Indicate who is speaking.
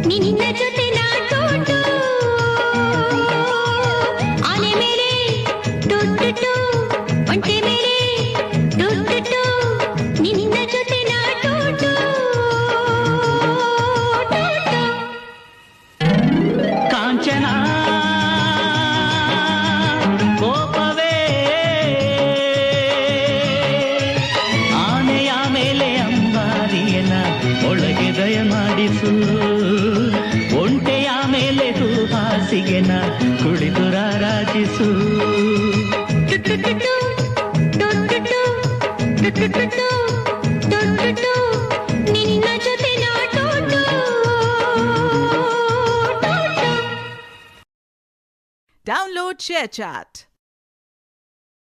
Speaker 1: ನಿನ್ನ ಜೊತೆ ನಾಟೋಟು ಆನೆ ಮೇಲೆ ಟೊಟ್ಟು ಒಂಟೆ ಮೇಲೆ ಟೊಟ್ಟು ನಿನ್ನ ಜೊತೆ ನಾಟೋಟು
Speaker 2: ಕಾಂಚನ ಕೋಪವೇ ಆನೆಯ ಮೇಲೆ ಅಂಬಾರಿಯನ ಒಳಗೆ ದಯ ಮಾಡಿಸು ಒಂಟೆಯ ಮೇಲೆ ಹಾಸಿಗೆನ ಕುಳಿತು ರಾರಾಜಿಸು
Speaker 1: ನಿನ್ನ ಜೊತೆ ನಾಟೋಟು
Speaker 3: Download ShareChat.